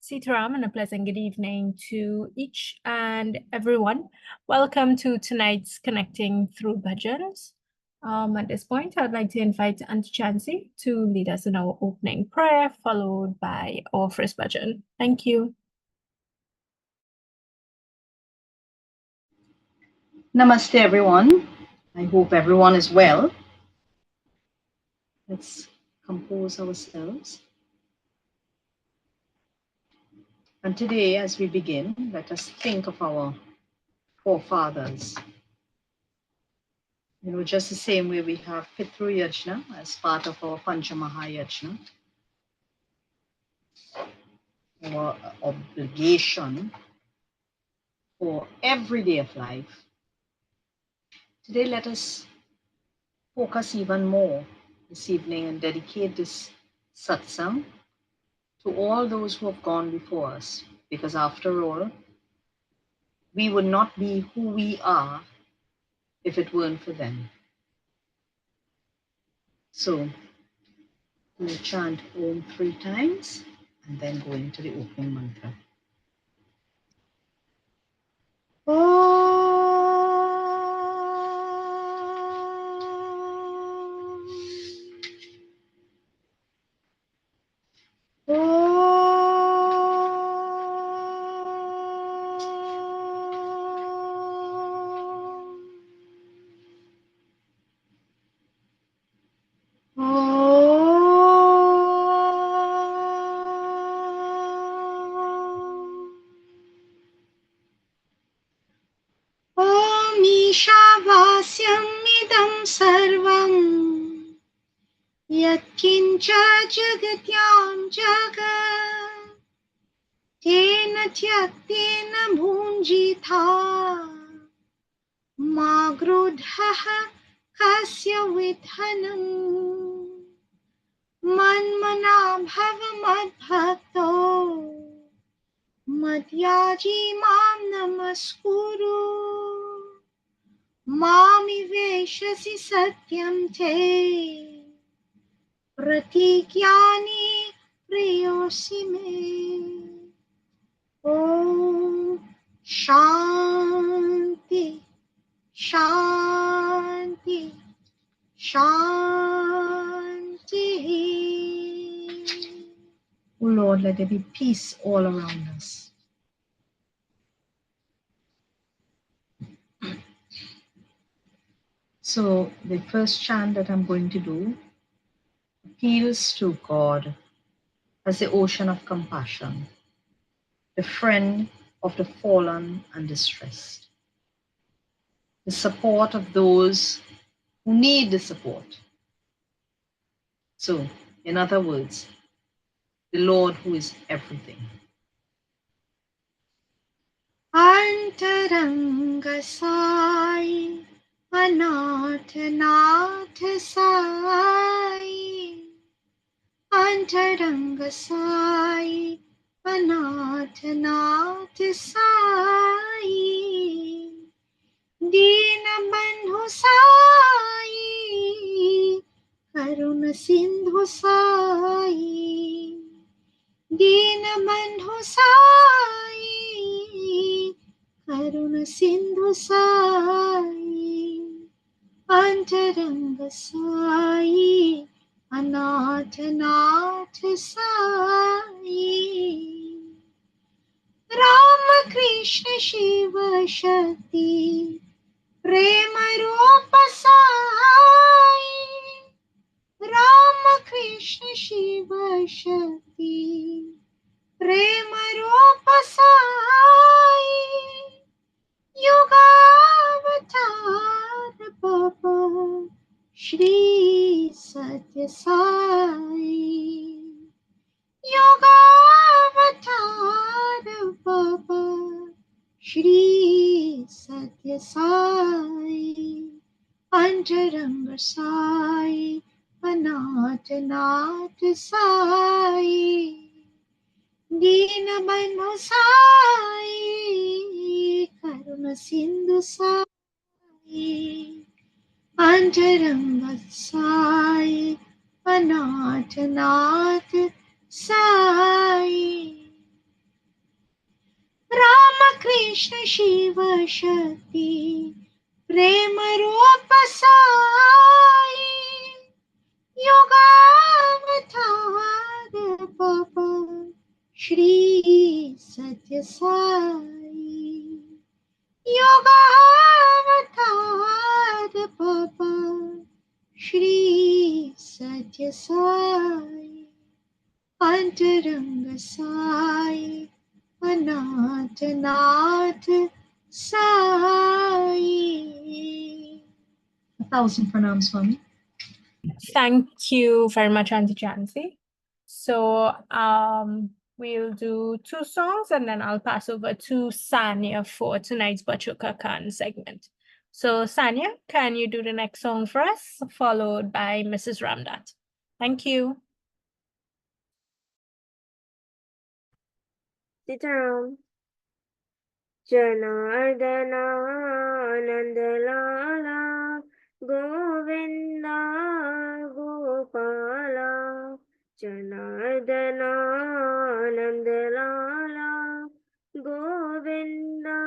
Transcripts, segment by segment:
Sitaram, and a pleasant good evening to each and everyone. Welcome to tonight's Connecting Through Bhajans. At this point, I'd like to invite Auntie Chancy to lead us in our opening prayer, followed by our first bhajan. Thank you. Namaste, everyone. I hope everyone is well. Let's compose ourselves. And today, as we begin, let us think of our forefathers. Just the same way we have Pitru Yajna as part of our Panchamaha Yajna, our obligation for every day of life. Today, let us focus even more this evening and dedicate this satsang to all those who have gone before us, because after all, we would not be who we are if it weren't for them. So we'll chant Om 3 times and then go into the opening mantra. Om. Ishavasyammidam sarvam yatkincha jagatyam jagat tena tyaktena bhunjitha ma grudhaha kasya vidhanam manmana bhava madbhakto madhyaji mam namaskuru Mami veshasi satyam te pratikyani priyosi me. Om Shanti Shanti Shanti. O Lord, let there be peace all around us. So the first chant that I'm going to do appeals to God as the ocean of compassion, the friend of the fallen and distressed, the support of those who need the support. So, in other words, the Lord who is everything. Antaranga Sai, Anatanath Sai, Antaranga Sai, Anatanath Sai, Deenabandhu Sai, Karuna Sindhu Sai, Deenabandhu Sai, Karuna Sindhu Sai, Antaranga Sai, Anatanath Sai, Rama Krishna Shiva Shakti, Prema Rupa Sai, Rama Krishna Shiva Shakti, Prema Rupa Sai, Yogavatar Baba, Shri Satya Sai, Yogavatar Baba, Shri Satya Sai, Antaranga Sai, Anatanath Sai, Deenabandhu Sai, Karuna Sindhu Sai, Antaranga Sai, Anatanath Sai, Vishnu Shiv Shakti प्रेम रूप साई योगावतार बाबा श्री सत्य साई योगावतार बाबा श्री सत्य साई अंतरंग साई अनाथ नाथ Sai. 1,000 pranams, Swami. Thank you very much, Auntie Chancy. So we'll do 2 songs and then I'll pass over to Sanya for tonight's Bachoka Khan segment. So Sanya, can you do the next song for us, followed by Mrs. Ramdat? Thank you. Sitaram. Janardana Nandalala Govinda Gopala Janardana Nandalala Govinda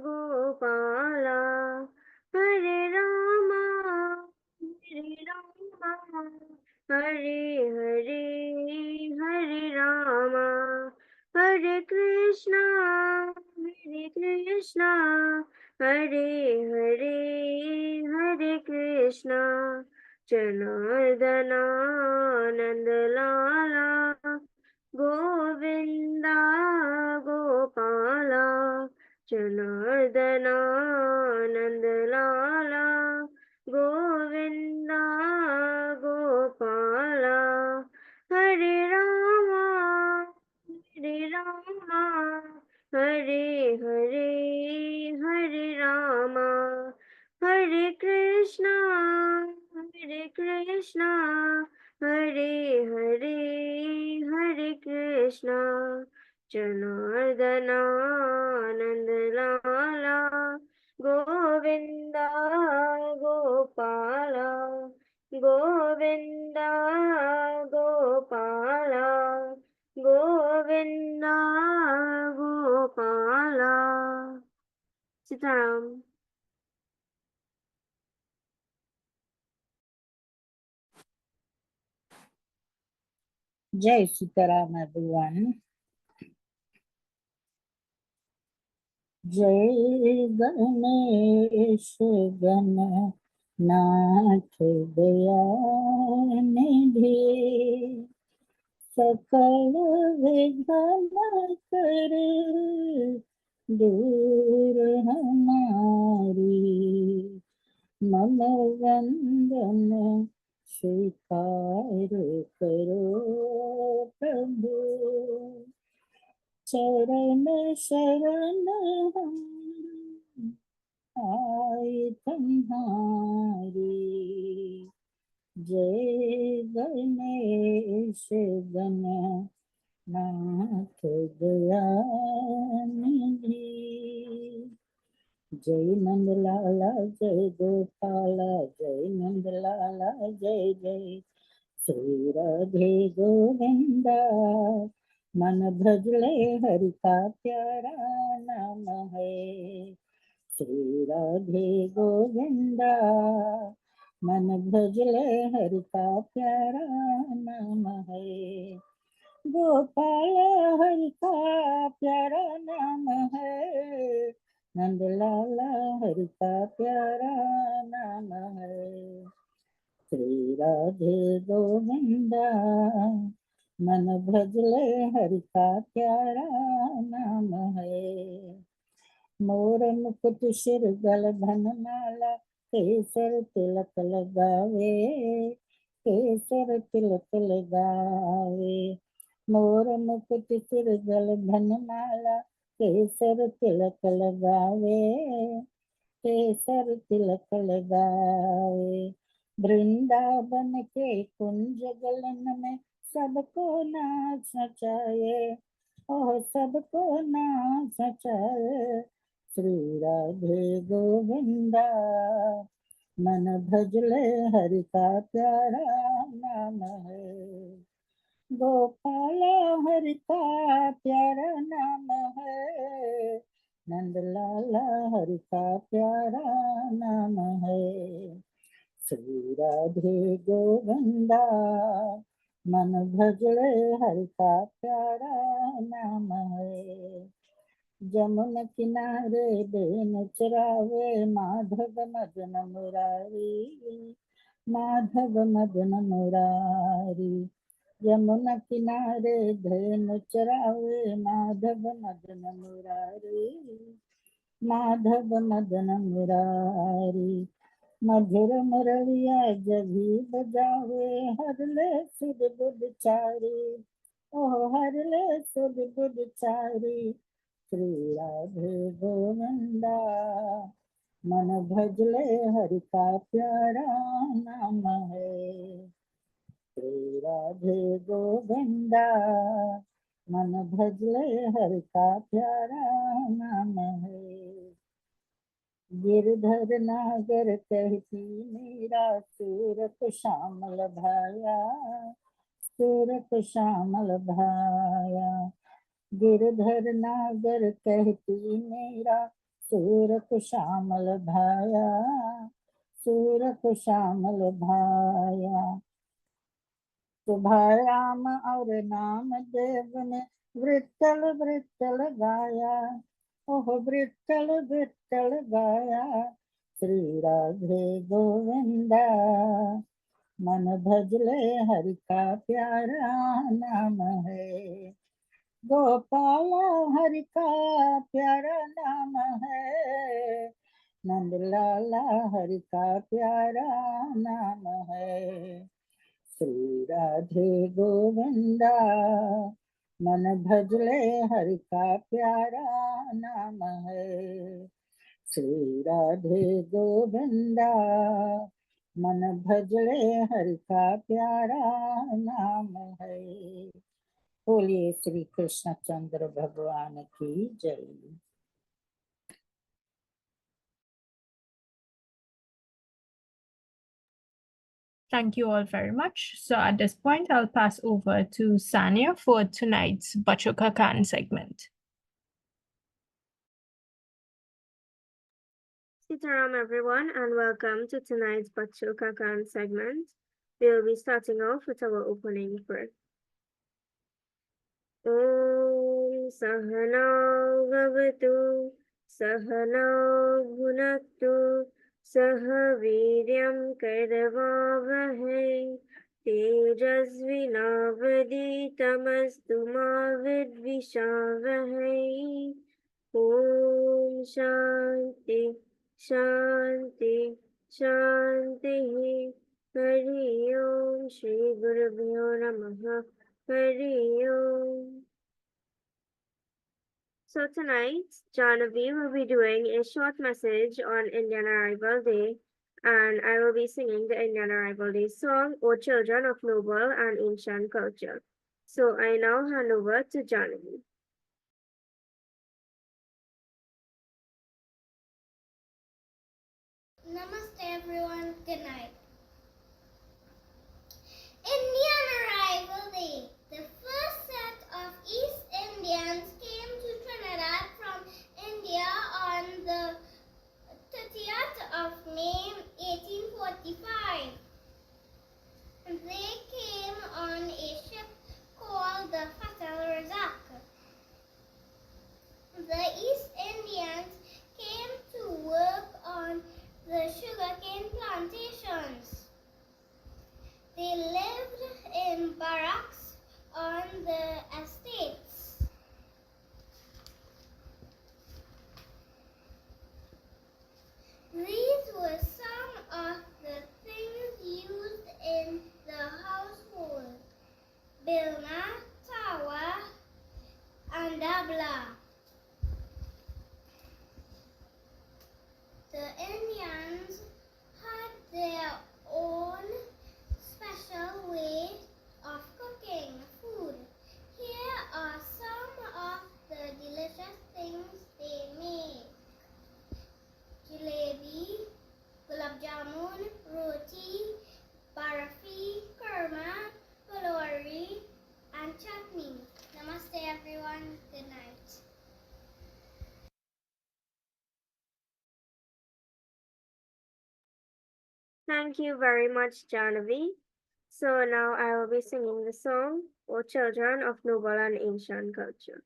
Gopala Hare Rama Hare Hare Hare Rama Hare Krishna Hare Hare Hare Krishna Janardana Nandalala Govinda Gopala Janardana Nandalala Govinda Gopala Hare Rama Hare Hare Hare Rama Hare Krishna Hare Hare Hare Krishna Janardana Nandalala Govinda Gopala Govinda Gopala Govinda Gopala. Sitaram. Jai Sitaram, everyone. Jai Ganesh Nath Dayanidhi Sakal Vigna Kar Dur Hamari Mama Vandan स्वीकार करो प्रभु चरण शरण हम आए तुम्हारी जय गणेश गणनाथ दयानिधि जय नंदलाला जय गोपाला जय नंदलाला जय जय श्री राधे गोविंदा मन भजले हरि का प्यारा नाम है श्री राधे गोविंदा मन भजले हरि का प्यारा नाम है गोपाल हरि का प्यारा नाम है नंदलाला हरि का प्यारा नाम है श्री राधे गोविंदा मन भजले हरि का प्यारा नाम है मोर मुकुट सिर गलधन माला केसर तिलक लगावे केसर तिलक लगावे मोर मुकुट सिर गलधन माला केसर तिलक लगावे केसर तिलक लगावे वृंदावन के कुंज गलन में सबको नाच नचाए ओह सबको नाच नचाए श्री राधे गोविंदा मन भजले हरि का प्यारा नाम है गोपाल हरि का प्यारा नाम है नंद लाला हरि का प्यारा नाम है। श्री राधे गोविंदा मन भजले हरि का प्यारा नाम है। जमुन किनारे बेन चरावे माधव मदन मुरारी, माधव मदन मुरारी। यमुना किनारे धेनु चरावे माधव मदन मुरारी, माधव मदन मुरारी। मधुर मुरलिया जभी बजावे हरले सुध बुध चारी, ओह हरले सुध बुध चारी। श्री राधे गोविंदा मन भजले हरि का प्यारा नाम है। श्री राधे गोविंदा मन भजले हरि का प्यारा नाम है। गिरधर नागर कहती मीरा सूरत श्यामल भाया, सूरत श्यामल भाया। गिरधर नागर कहती मेरा सूरत श्यामल भाया, सूरत श्यामल भाया। शुभाराम और नाम देव ने वृत्तल वृत्तल गाया, ओह वृत्तल वृत्तल गाया। श्री राधे गोविंदा मन भजले हरि का प्यारा नाम है। गोपाल हरि का प्यारा नाम है। नंद लाला हरि का प्यारा नाम है। श्री राधे गोविंदा मन भजले हरि का प्यारा नाम है। श्री राधे गोविंदा मन भजले हरि का प्यारा नाम है। बोलिए श्री कृष्णचंद्र भगवान की जय। Thank you all very much. So at this point, I'll pass over to Sania for tonight's Bachoka Khan segment. Sitaram everyone, and welcome to tonight's Bachoka Khan segment. We'll be starting off with our opening prayer. Om Sahana Bhavatu Sahana Bhunaktu Saha Viryam Karavavahe Tejasvinavaditamastu ma vidvishavahe. Om Shanti Shanti Shanti. Hari Om Shri Gurubhyo Namaha. Hari Om. So tonight, Janavi will be doing a short message on Indian Arrival Day, and I will be singing the Indian Arrival Day song, O Children of Noble and Ancient Culture. So I now hand over to Janavi. Namaste everyone, good night. Indian Arrival Day. The first set of East Indians came to Trinidad from India on the 30th of May 1845. They came on a ship called the Fatal Razak. The East Indians came to work on the sugarcane plantations. They lived in barracks on the estates. These were some of the things used in the household: bilna, tawa, and dabla. The Indians had their own special way of cooking food. Here are some of the delicious things they make: jalebi, gulab jamun, roti, barfi, kurma, pulori, and chutney. Namaste everyone. Good night. Thank you very much, Janavi. So now I will be singing the song, O Children of Noble and Ancient Culture.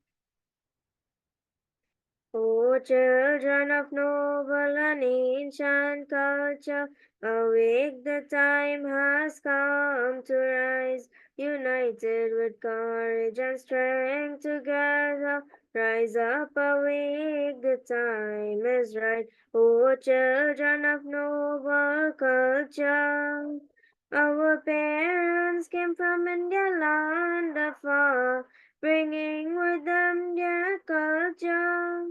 O children of noble and ancient culture, awake, the time has come to rise, united with courage and strength together. Rise up, awake, the time is right. O children of noble culture, our parents came from India land afar, bringing with them their culture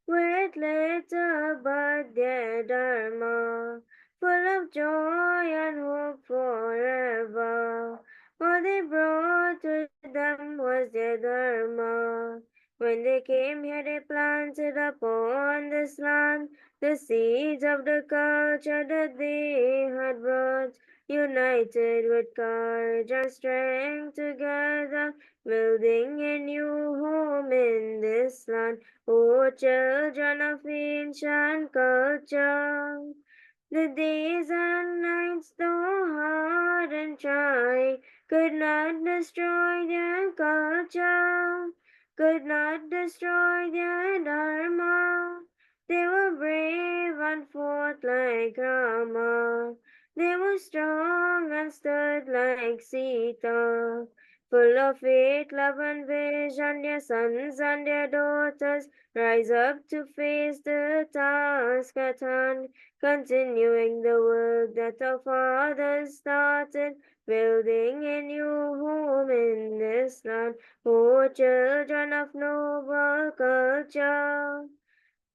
with little but their Dharma, full of joy and hope forever. What they brought with them was their Dharma. When they came here, they planted upon this land the seeds of the culture that they had brought, united with courage and strength together, building a new home in this land. O children of ancient culture, the days and nights, though hard and try, could not destroy their culture, could not destroy their dharma. They were brave and fought like Rama. They were strong and stood like Sita. Full of faith, love, and vision, their sons and their daughters rise up to face the task at hand, continuing the work that our fathers started, building a new home in this land. O children of noble culture,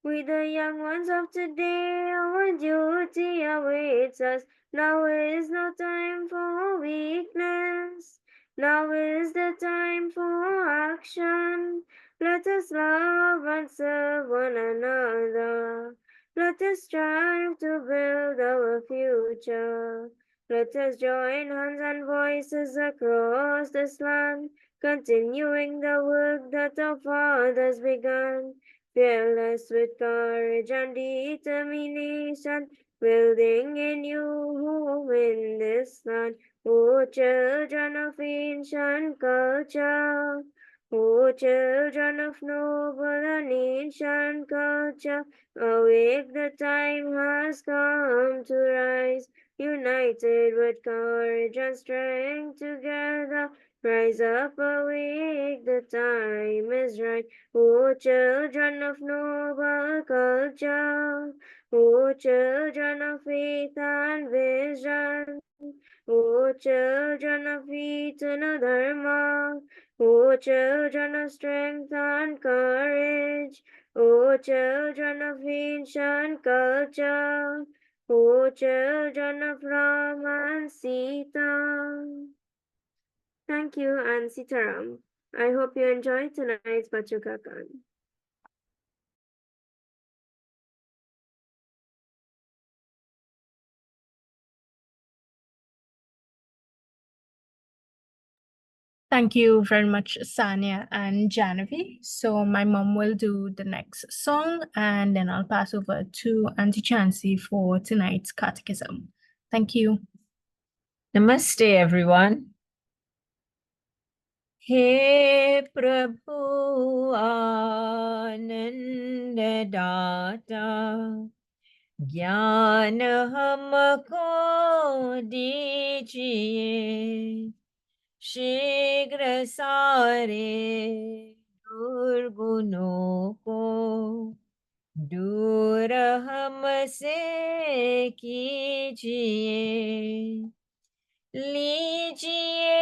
we the young ones of today, our duty awaits us. Now is no time for weakness. Now is the time for action. Let us love and serve one another. Let us strive to build our future. Let us join hands and voices across this land, continuing the work that our fathers began. Fearless with courage and determination, building a new home in this land. O children of ancient culture, O children of noble and ancient culture, awake, the time has come to rise, united with courage and strength together. Rise up, awake, the time is right. O children of noble culture, O children of faith and vision, O children of eternal Dharma, O children of strength and courage, O children of ancient culture, O children of Rama and Sita. Thank you and Sitaram. I hope you enjoyed tonight's Bachukakan. Thank you very much, Sanya and Janavi. So my mom will do the next song, and then I'll pass over to Auntie Chancy for tonight's catechism. Thank you. Namaste, everyone. He Prabhu Ananda Data, Jnana हमको दीजिए, शीघ्र सारे दुर्गुणों को दूर हमसे कीजिए। लीजिए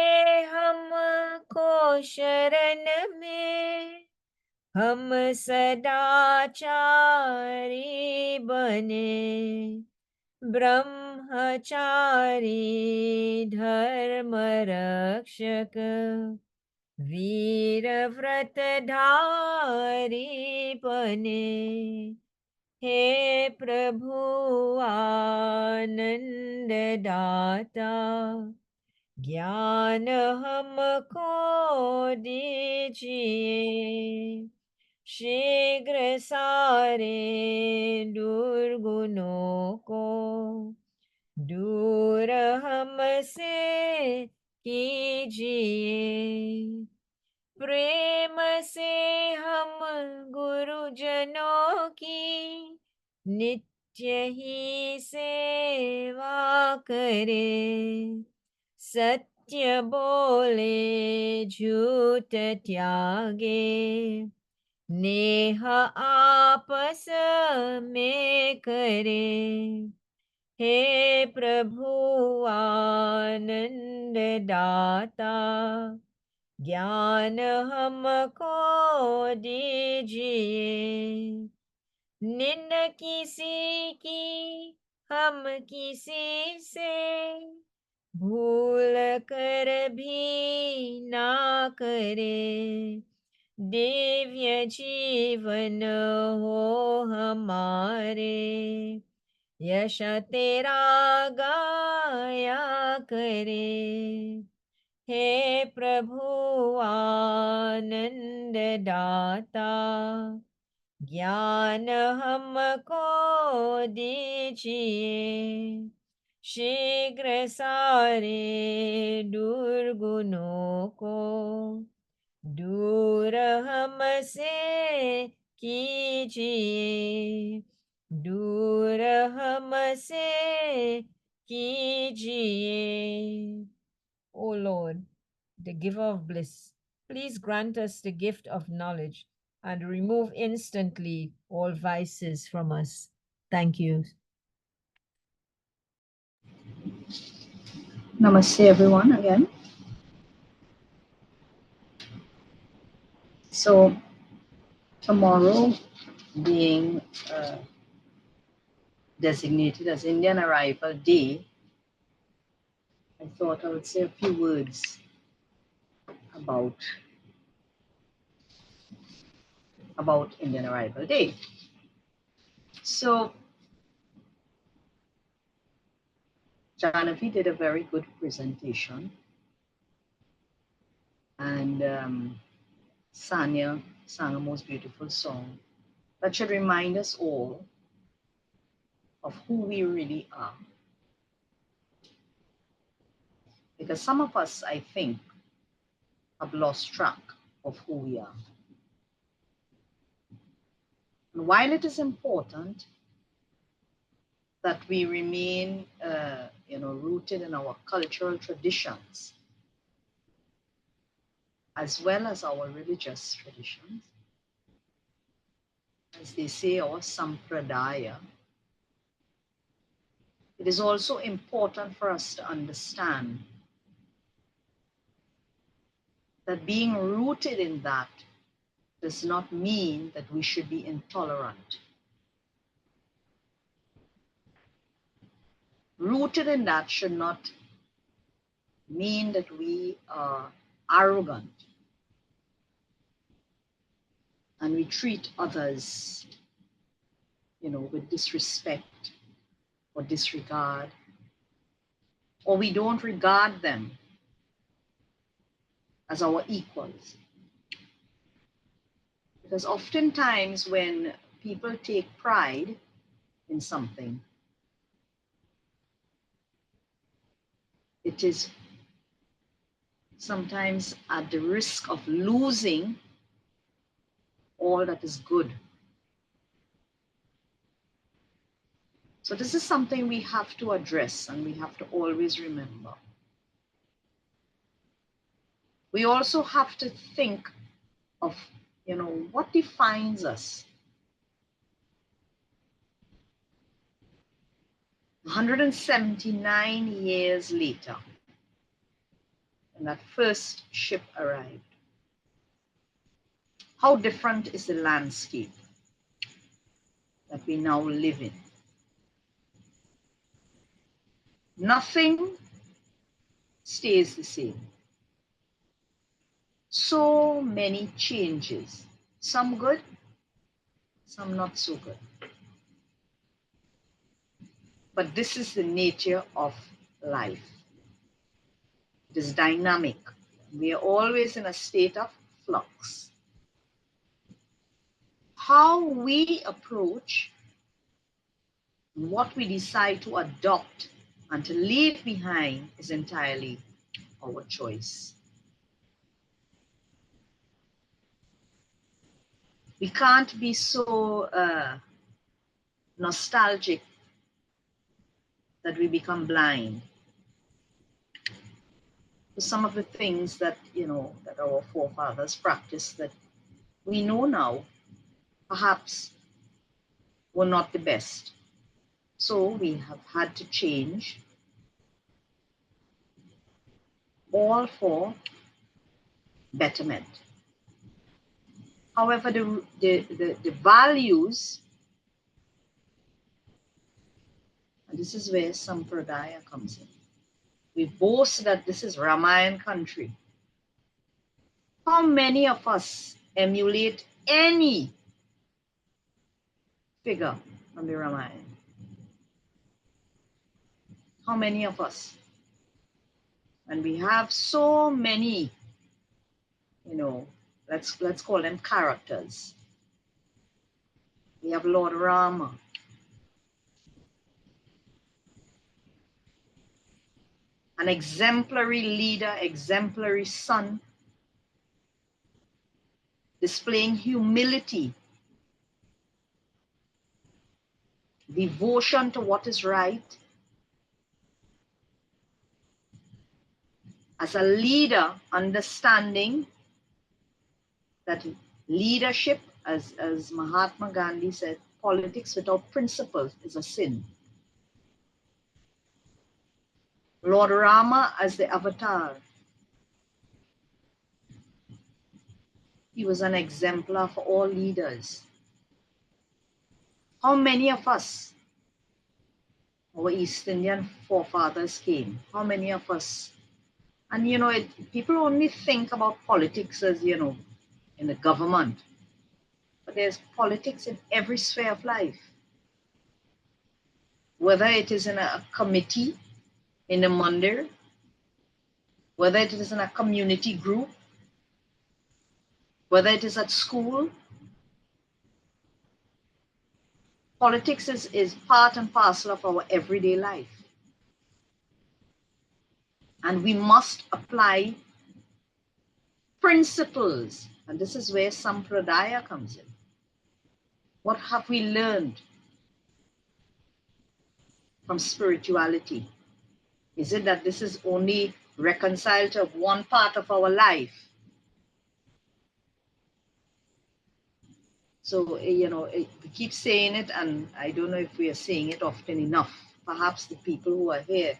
हमको शरण में, हम सदाचारी बने, ब्रह्मचारी धर्म रक्षक, वीर व्रतधारी बने। हे प्रभु आनंद दाता, ज्ञान हमको दीजिए, शीघ्र सारे दुर्गुणों को दूर हमसे कीजिए। प्रेम से हम गुरुजनों की नित्य ही सेवा करें। सत्य बोले झूठ त्यागे, नेह आपस में करें। हे प्रभु आनंद दाता, ज्ञान हमको दीजिए। निंद किसी की हम किसी से भूल कर भी ना करे। दिव्य जीवन हो हमारे, यश तेरा गाया करे। हे प्रभु आनंद दाता, ज्ञान हमको दीजिए। शीघ्र सारे दुर्गुणों को दूर हमसे कीजिए। दूर हमसे कीजिए। O Lord, the giver of bliss, please grant us the gift of knowledge and remove instantly all vices from us. Thank you. Namaste, everyone, again. So, tomorrow being designated as Indian Arrival Day, I thought I would say a few words about Indian Arrival Day. So, Janavi did a very good presentation, and Sanya sang a most beautiful song that should remind us all of who we really are. Because some of us, I think, have lost track of who we are. And while it is important that we remain, rooted in our cultural traditions, as well as our religious traditions, as they say, our sampradaya, it is also important for us to understand that being rooted in that does not mean that we should be intolerant. Rooted in that should not mean that we are arrogant and we treat others, with disrespect or disregard, or we don't regard them as our equals. Because oftentimes when people take pride in something, it is sometimes at the risk of losing all that is good. So this is something we have to address and we have to always remember. We also have to think of, what defines us. 179 years later, when that first ship arrived, how different is the landscape that we now live in? Nothing stays the same. So many changes, some good, some not so good. But this is the nature of life. It is dynamic. We are always in a state of flux. How we approach, what we decide to adopt And to leave behind is entirely our choice. We can't be so nostalgic that we become blind to some of the things that, that our forefathers practiced that we know now perhaps were not the best. So we have had to change, all for betterment. However, the values, and this is where Sampradaya comes in. We boast that this is Ramayan country. How many of us emulate any figure from the Ramayana? How many of us? And we have so many, let's call them characters. We have Lord Rama. An exemplary leader, exemplary son, displaying humility, devotion to what is right. As a leader, understanding that leadership, as Mahatma Gandhi said, politics without principles is a sin. Lord Rama as the avatar, he was an exemplar for all leaders. How many of us, our East Indian forefathers came? How many of us? And people only think about politics as, in the government. But there's politics in every sphere of life. Whether it is in a committee, in a mandir, whether it is in a community group, whether it is at school. Politics is part and parcel of our everyday life. And we must apply principles. And this is where Sampradaya comes in. What have we learned from spirituality? Is it that this is only reconciled to one part of our life? So, we keep saying it, and I don't know if we are saying it often enough. Perhaps the people who are here,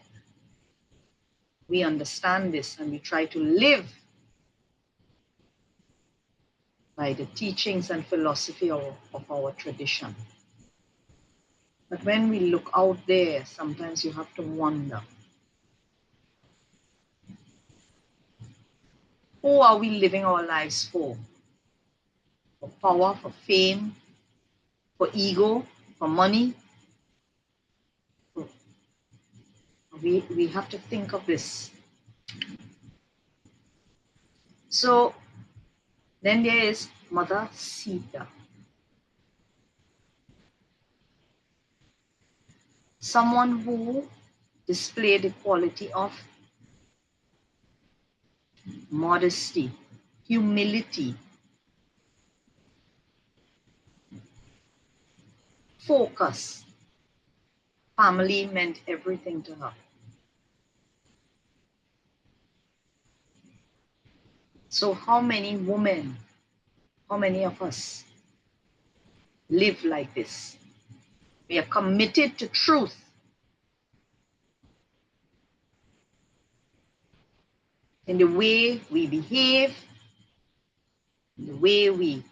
we understand this and we try to live by the teachings and philosophy of our tradition. But when we look out there, sometimes you have to wonder, who are we living our lives for? For power, for fame, for ego, for money? We have to think of this. So then there is Mother Sita. Someone who displayed the quality of modesty, humility, focus. Family meant everything to her. So how many women, how many of us live like this? We are committed to truth. In the way we behave, in the way we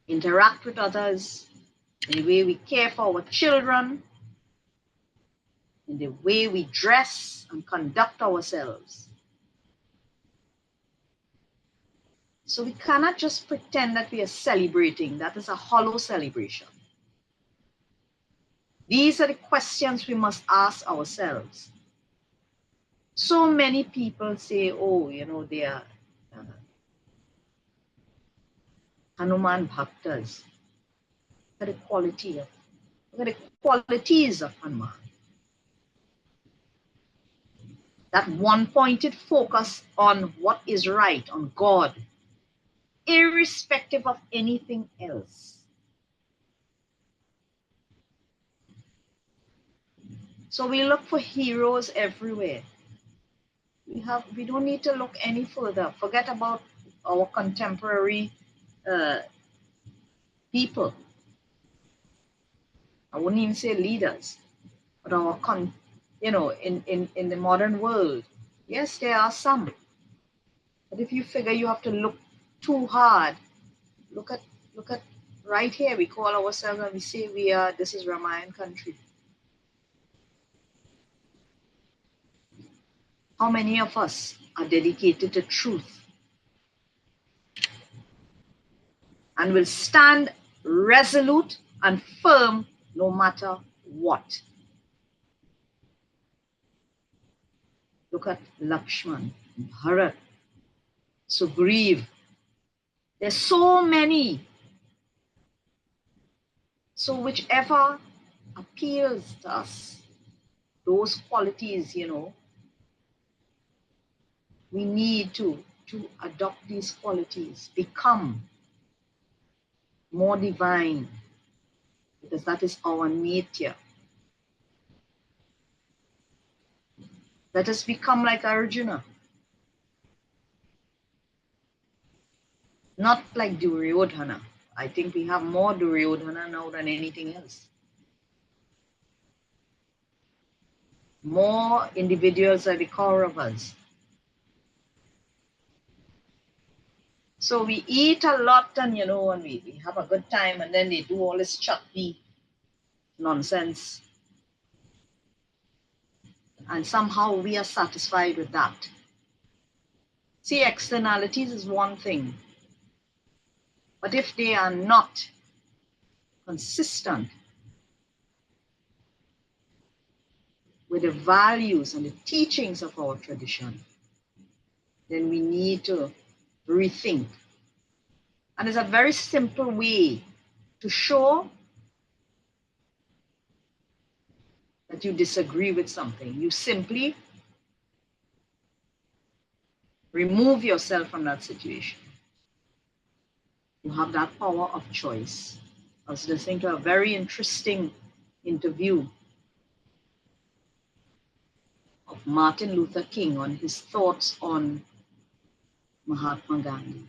interact with others, in the way we care for our children, in the way we dress and conduct ourselves. So we cannot just pretend that we are celebrating. That is a hollow celebration. These are the questions we must ask ourselves. So many people say, oh, they are Hanuman Bhaktas. Look at the qualities of Hanuman. that one-pointed focus on what is right, on God, irrespective of anything else. So we look for heroes everywhere. We don't need to look any further. Forget about our contemporary people. I wouldn't even say leaders, but our in the modern world. Yes, there are some. But if you figure you have to look too hard, look at right here. We call ourselves and we say this is Ramayan country. How many of us are dedicated to truth and will stand resolute and firm no matter what? Look at Lakshman, Bharat, Sugriv. There's so many. So whichever appeals to us, those qualities, we need to adopt these qualities, become more divine, because that is our nature. Let us become like Arjuna, not like Duryodhana. I think we have more Duryodhana now than anything else. More individuals are the Kauravas. So we eat a lot and, and we have a good time, and then they do all this chutney nonsense. And somehow we are satisfied with that. See, externalities is one thing. But if they are not consistent with the values and the teachings of our tradition, then we need to rethink. And there's a very simple way to show that you disagree with something. You simply remove yourself from that situation. You have that power of choice. I was listening to a very interesting interview of Martin Luther King on his thoughts on Mahatma Gandhi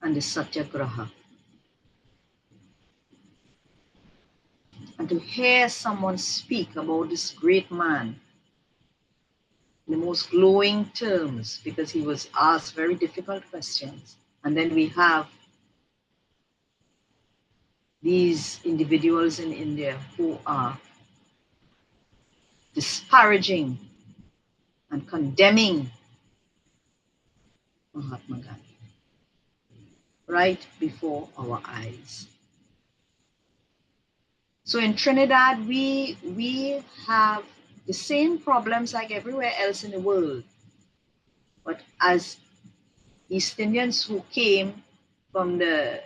and the Satyagraha. And to hear someone speak about this great man in the most glowing terms, because he was asked very difficult questions. And then we have these individuals in India who are disparaging and condemning Mahatma Gandhi right before our eyes. So in Trinidad, we have the same problems like everywhere else in the world. But as East Indians who came from the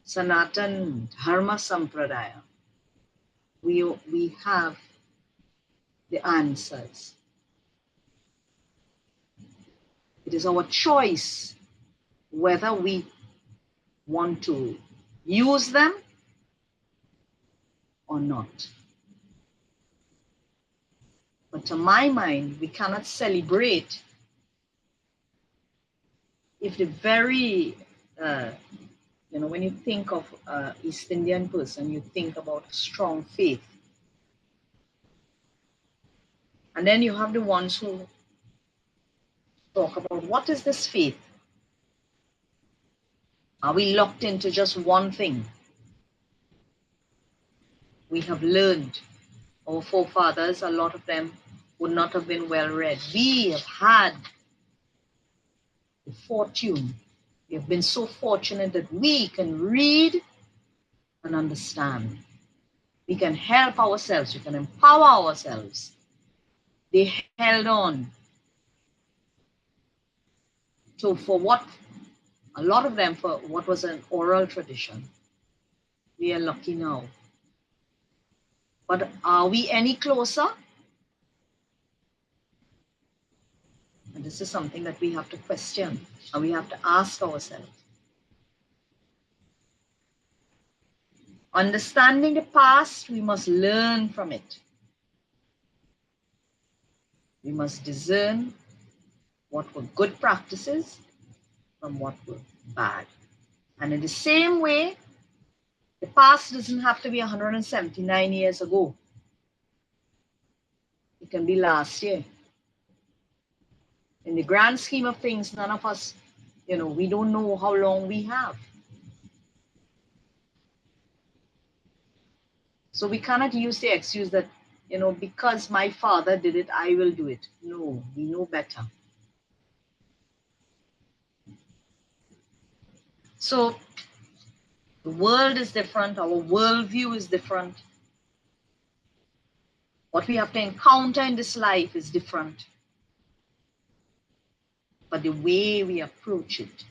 Sanatan Dharma Sampradaya, we have the answers. It is our choice whether we want to use them or not. But to my mind, we cannot celebrate if the very, when you think of East Indian person, you think about strong faith. And then you have the ones who talk about what is this faith? Are we locked into just one thing? We have learned, our forefathers, a lot of them would not have been well read. We have had the fortune. We have been so fortunate that we can read and understand. We can help ourselves. We can empower ourselves. They held on to a lot of them for what was an oral tradition. We are lucky now. But are we any closer? And this is something that we have to question and we have to ask ourselves. Understanding the past, we must learn from it. We must discern what were good practices from what were bad. And in the same way, the past doesn't have to be 179 years ago. It can be last year. In the grand scheme of things, none of us, we don't know how long we have. So we cannot use the excuse that, because my father did it, I will do it. No, we know better. So the world is different. Our worldview is different. What we have to encounter in this life is different. But the way we approach it,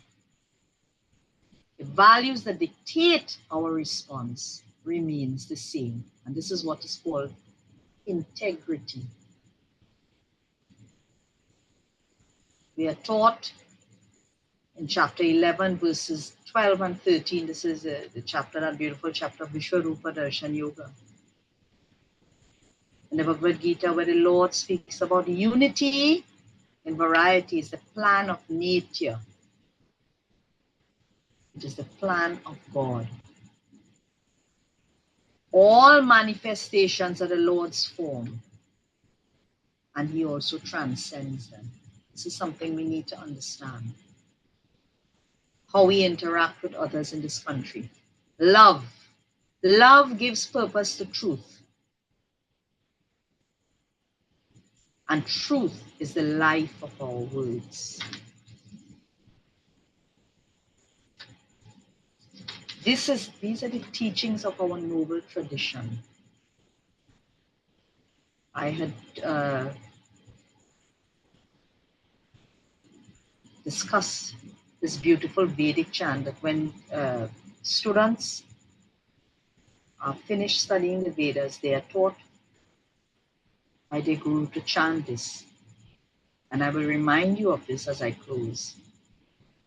the values that dictate our response remains the same. And this is what is called integrity. We are taught in chapter 11, verses 12 and 13. This is the chapter, that beautiful chapter of Vishwarupa Darshan Yoga. In the Bhagavad Gita, where the Lord speaks about unity in variety, is the plan of nature. It is the plan of God. All manifestations are the Lord's form, and He also transcends them. This is something we need to understand. How we interact with others in this country. Love. Love gives purpose to truth. And truth is the life of our words. These are the teachings of our noble tradition. I had discussed this beautiful Vedic chant that when students are finished studying the Vedas, they are taught by their guru to chant this. And I will remind you of this as I close.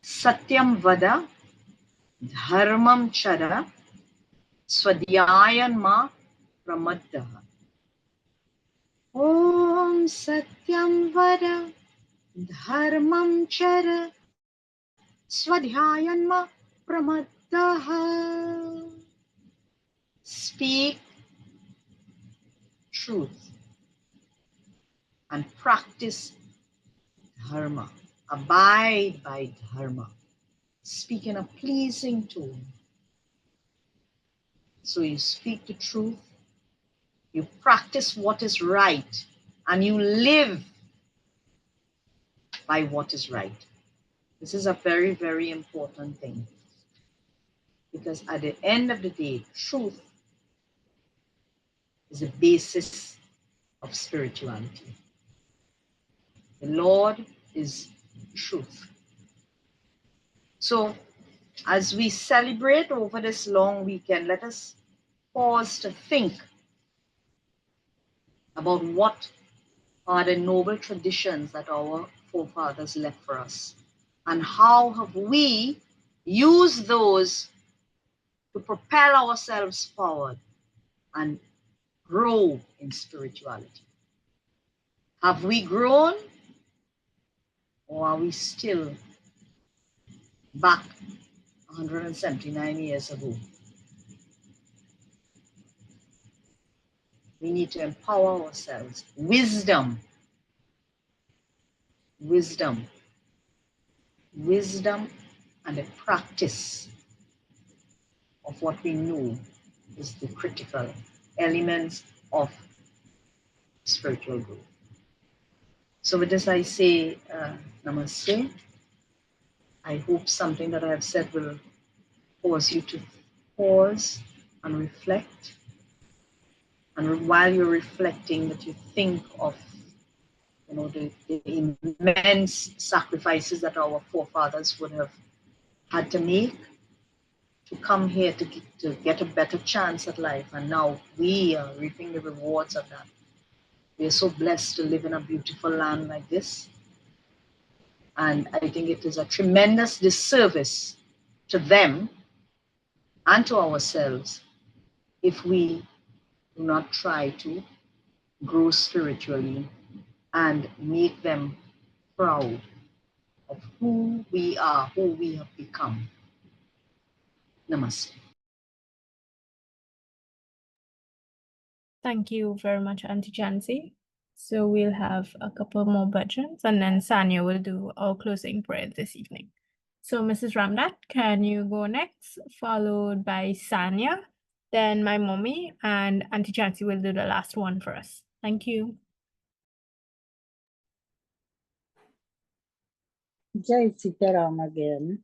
Satyam vada, dharmam chara, swadhyayan ma pramaddaha. Om satyam vada, dharmam chara, swadhyayan ma pramaddaha. Speak truth and practice dharma. Abide by dharma. Speak in a pleasing tone. So you speak the truth, you practice what is right, and you live by what is right. This is a very, very important thing. Because at the end of the day, truth is the basis of spirituality. The Lord is truth. So, as we celebrate over this long weekend, let us pause to think about what are the noble traditions that our forefathers left for us, and how have we used those to propel ourselves forward and grow in spirituality. Have we grown, or are we still back 179 years ago? We need to empower ourselves. Wisdom, and the practice of what we know is the critical elements of spiritual growth. So with this I say namaste. I hope something that I have said will cause you to pause and reflect. And while you're reflecting, that you think of the immense sacrifices that our forefathers would have had to make to come here to get a better chance at life. And now we are reaping the rewards of that. We are so blessed to live in a beautiful land like this. And I think it is a tremendous disservice to them and to ourselves if we do not try to grow spiritually and make them proud of who we are, who we have become. Namaste. Thank you very much, Auntie Chancy. So we'll have a couple more bhajans and then Sanya will do our closing prayer this evening. So Mrs. Ramdat, can you go next, followed by Sanya, then my mommy, and Auntie Chancy will do the last one for us. Thank you. Jai Sitaram again.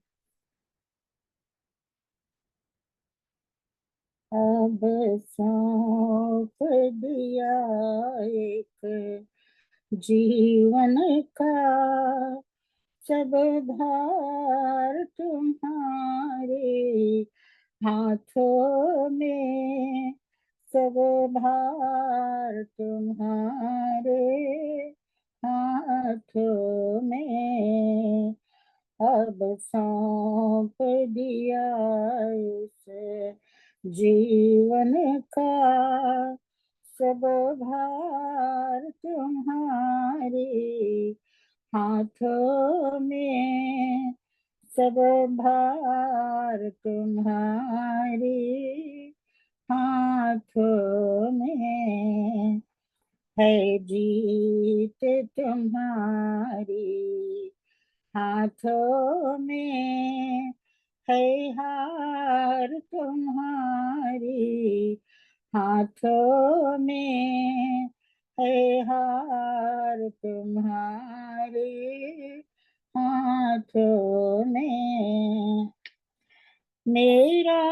अब सौंप दिया एक जीवन का सब भार तुम्हारे हाथों में, सब भार तुम्हारे हाथों में। अब सौंप दिया इस जीवन का सब भार तुम्हारे हाथों में, सब भार तुम्हारे हाथों में। है जीत तुम्हारी हाथों में, है हार तुम्हारी हाथों में, है हार तुम्हारे हाथों में। मेरा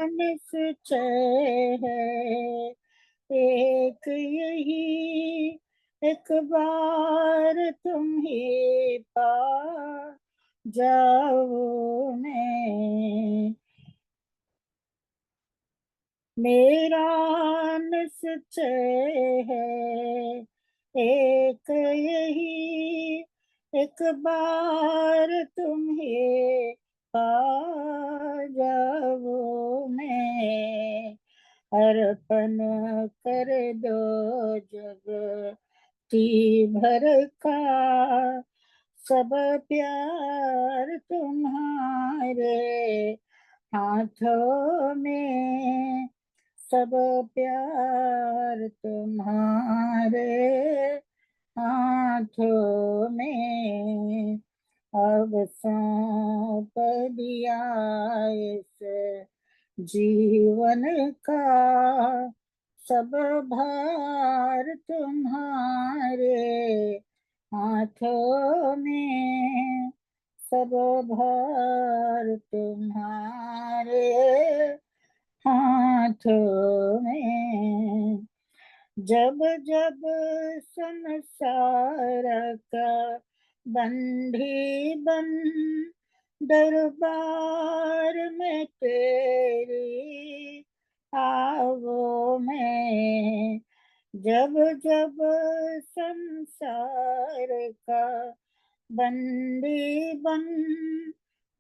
निश्चय है एक यही, एक बार तुम्हें पा जाऊं मैं। मेरा निश्चय है एक यही, एक बार तुम्हें पा जाऊं मैं। अर्पण कर दो जगती भर का सब प्यार तुम्हारे हाथों में, सब प्यार तुम्हारे हाथों में। अब सौंप दिया इस जीवन का सब भार तुम्हारे हाथों में, सब भार तुम्हारे हाथों में। जब जब संसार का बंधी बन दरबार में तेरी आवो मैं। जब जब संसार का बंदी बन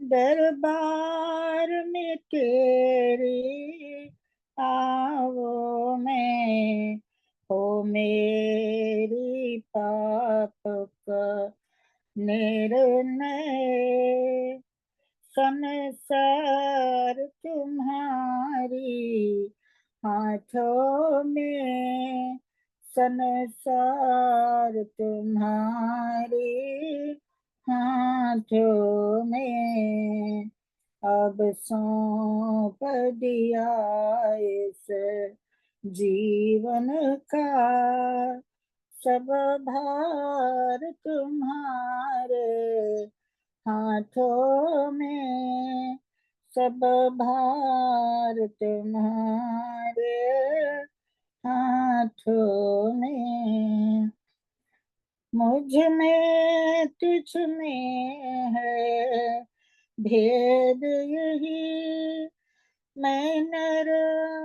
दरबार में तेरी आवो मैं। हो मेरी पाप का निर्णय, संसार तुम्हारी हाथों में, संसार तुम्हारी हाथों में। अब सौंप दिया इस जीवन का सब भार तुम्हारे हाथों में, सब भार तुम्हारे हाथों में। मुझ में तुझ में है भेद यही, मैं नर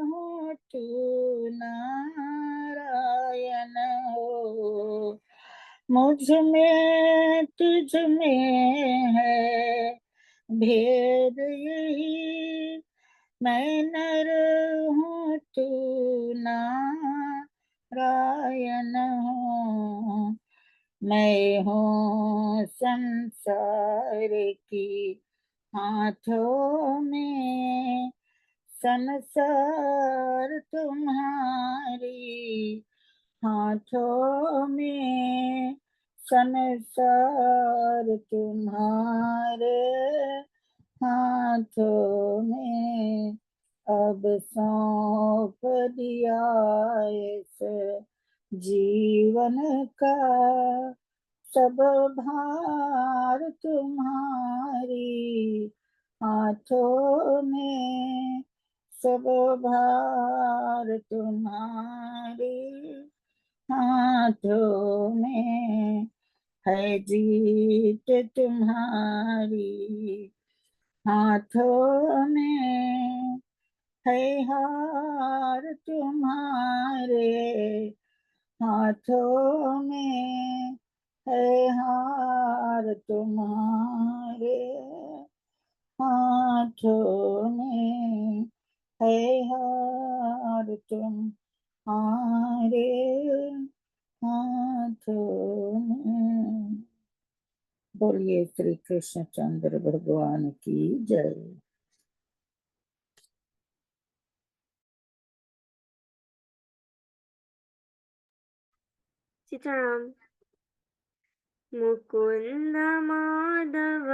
हूँ तू नारायण हो। मुझ में तुझ में है भेद यही, मैं नर हूँ तू नारायण हूँ। मैं हूँ संसार की हाथों में, संसार तुम्हारी हाथों में, संसार तुम्हारे हाथों में। अब सौंप दिया इस जीवन का सब भार तुम्हारी हाथों में, सब भार तुम्हारी हाथों में। है जीत तुम्हारी हाथों में, है हार तुम्हारे हाथों में, है हार तुम्हारे हाथों में, है हार तुम्हारे हाथों में। बोलिए श्री कृष्ण चंद्र भगवान की जय। सीताराम। मुकुंद माधव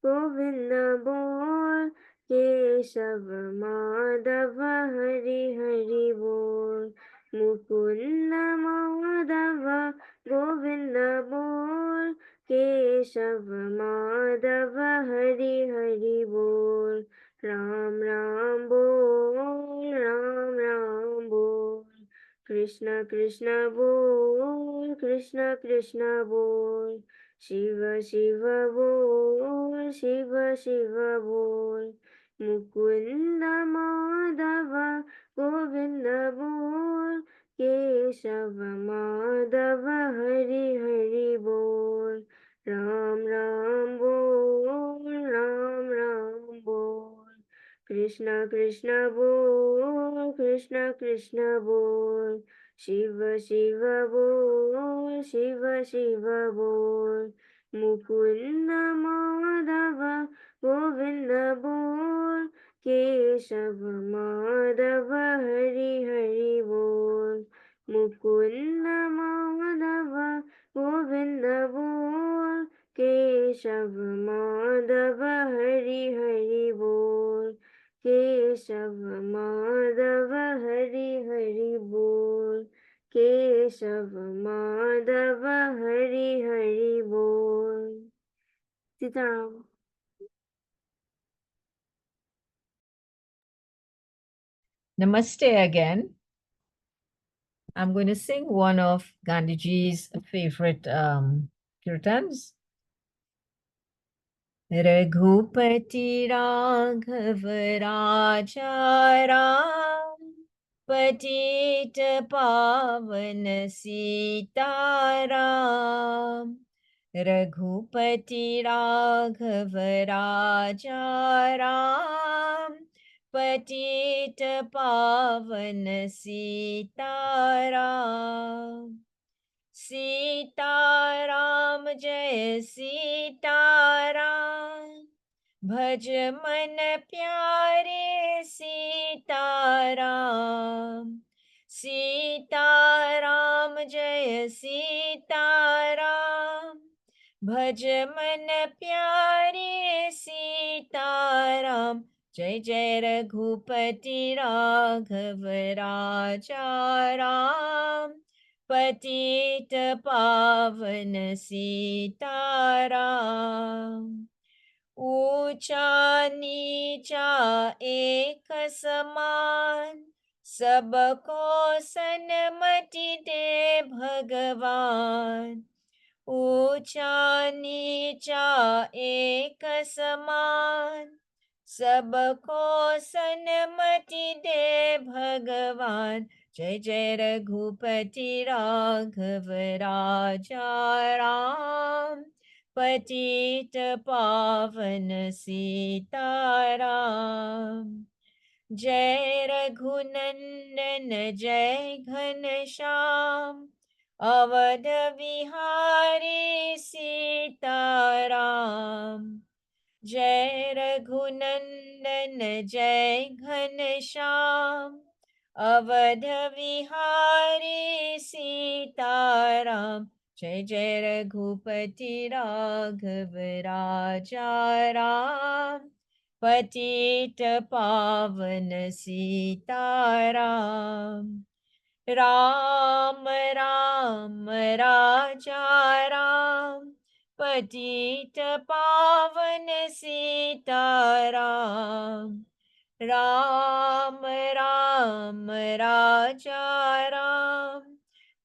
गोविंद बोल, केशव माधव हरि हरि बोल। मुकुंद माधव गोविंद बोल, केशव माधव हरि हरि बोल। राम राम बोल, राम राम बोल। कृष्ण कृष्ण बोल, कृष्ण कृष्ण बोल। शिव शिव बोल, शिव शिव बोल। मुकुंद माधव गोविंद बोल, केशव माधव हरि हरि बोल। राम राम बोल, राम राम बोल। कृष्ण कृष्ण बोल, कृष्ण कृष्ण बोल। शिव शिव बोल, शिव शिव बोल। मुकुंद माधव गोविंद बोल, केशव माधव हरि हरि बोल। मुकुंद माधव गोविंद बोल, केशव माधव हरि हरि बोल। केशव माधव हरि हरि बोल। केशव माधव हरि हरि बोल। Sitaram. Namaste again. I'm going to sing one of Gandhiji's favorite kirtans. Raghupati Raghav राजा राम, पतित पावन सीताराम। रघुपति राघव राजा राम, पतित पावन सीताराम। सीताराम जय सीताराम, भज मन प्यारे सीताराम। सीताराम जय सीताराम, भज मन प्यारे सीताराम। जय जय रघुपति राघव राजा राम, पतित पावन सीताराम। ऊंचा नीचा एक समान, सबको सन्मति दे भगवान। ऊंचा नीचा एक समान, सबको सन्मति दे भगवान। जय जय रघुपति राघव राजा राम, पतित पावन सीताराम। जय रघुनंदन जय घनश्याम, अवध विहारी सीताराम। जय रघुनंदन जय घनश्याम, अवध विहारी सीताराम। जय जय रघुपति राघव राजा राम, पतित पावन सीताराम। राम राम राजा राम, पतित पावन सीताराम। राम राम राजा राम,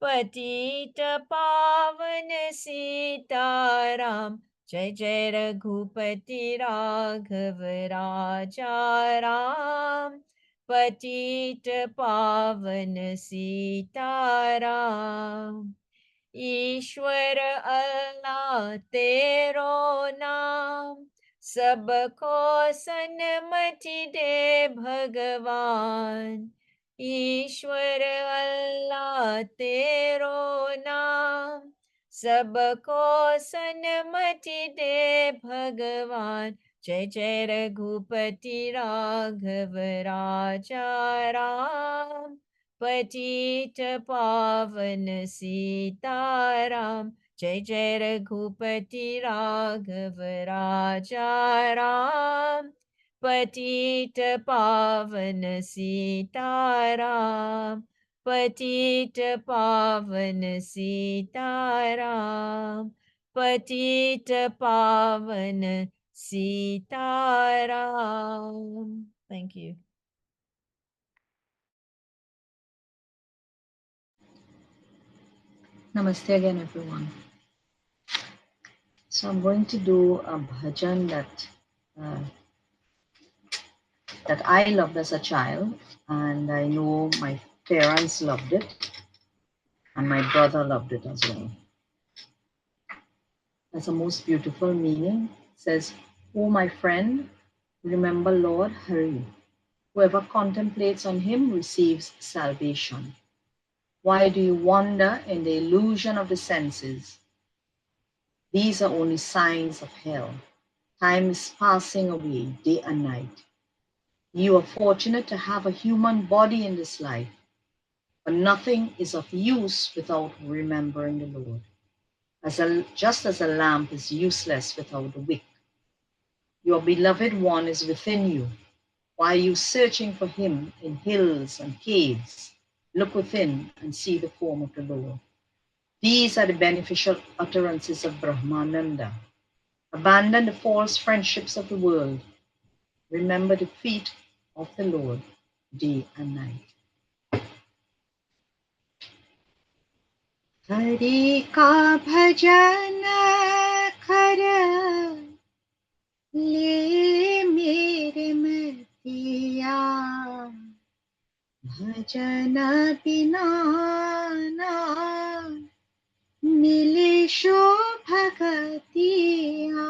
पतित पावन सीताराम। जय जय रघुपति राघव राजा राम, पतित पावन सीताराम। ईश्वर अल्लाह तेरो नाम, सबको सन्मति दे भगवान। ईश्वर अल्लाह तेरो नाम, सबको सन्मति दे भगवान। जय जय रघुपति राघव राजा राम, पतित पावन सीताराम। जय जय रघुपति राघव राजा राम, पतित पावन सीताराम। पतित पावन सीताराम, पतित पावन Sitaram. Thank you. Namaste again, everyone. So I'm going to do a bhajan that I loved as a child, and I know my parents loved it, and my brother loved it as well. Has a most beautiful meaning. It says, "Oh, my friend, remember Lord Hari. Whoever contemplates on him receives salvation. Why do you wander in the illusion of the senses? These are only signs of hell. Time is passing away day and night. You are fortunate to have a human body in this life, but nothing is of use without remembering the Lord. Just as a lamp is useless without a wick. Your beloved one is within you. Why are you searching for him in hills and caves? Look within and see the form of the Lord. These are the beneficial utterances of Brahmananda. Abandon the false friendships of the world. Remember the feet of the Lord day and night." Hari का भजन कर ले मेरे मतिया, भजन बिना ना मिले show भगतिया।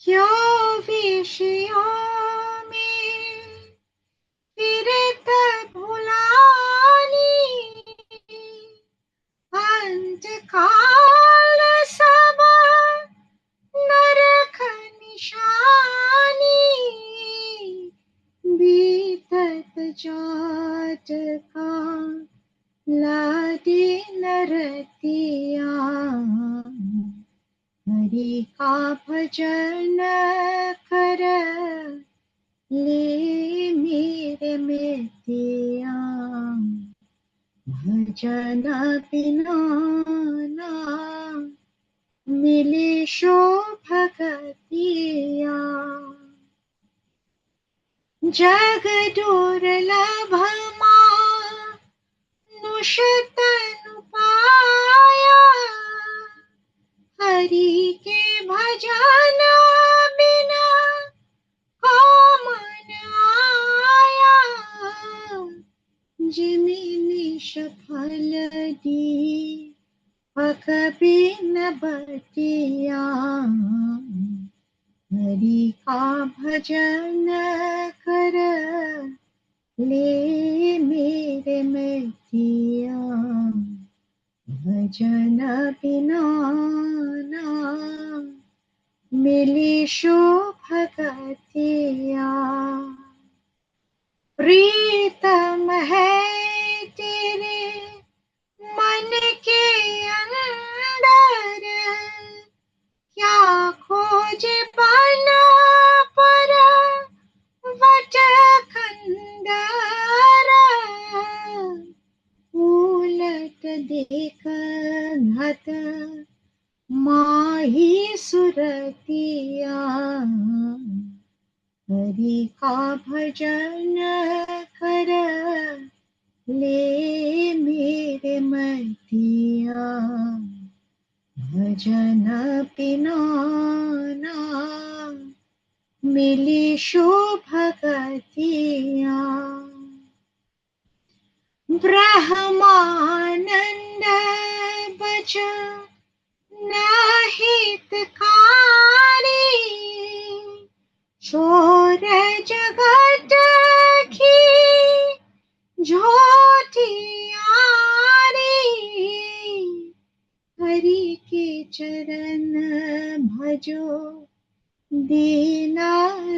क्यों विषयों में फिरत भुलानी, अंतकाल सब नरक निशानी। बीतत जात का लादे नरतिया, हरि का भजन कर ले मेरे मितिया, भजन बिना ना मिले शो भगतिया। जग दुर्लभ मानुष तनु पाया, हरि के भजन बिना को मन आया। में निष्फल दी कभी न बतिया हरि का भजन कर ले मेरे मैया भजन बिना ना मिली शोभगतिया प्रीतम है तेरे मन के अंदर क्या खोज बना पर वट खंडर उलट देख घत माही सुरतिया हरि का भजन कर ले मेरे मतिया भजन बिना ना मिली शोभगतिया ब्रह्मानंद बच नाहितकारी शोर जगत की ज्योतियारी हरि के चरण भजो दीना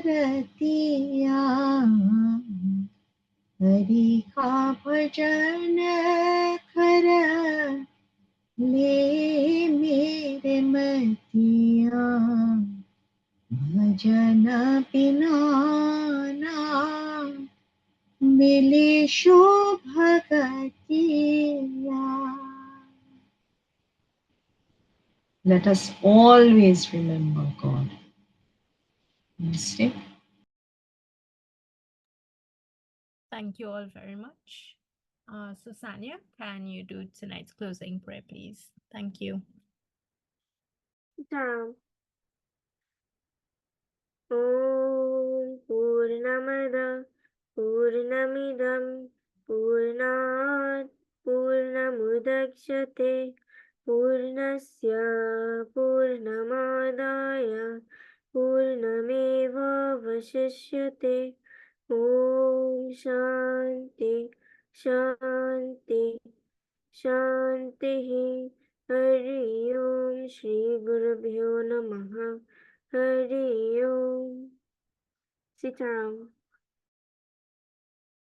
रतिया हरि का भजन कर ले मेरे मतिया भजन बिना ना मिले शोभगतिया. Let us always remember God. Namaste. Thank you all very much. So, Sanya, can you do tonight's closing prayer, please? Thank you. Dham. Om Purnamada Purnamidam Purnat Purnamudachyate Purnasya Purnamadaya Purnameva Vashishyate Om Shanti Shanti Shanti Hari Om Shri Gurubhyo Namaha Hari Om. Sitaram.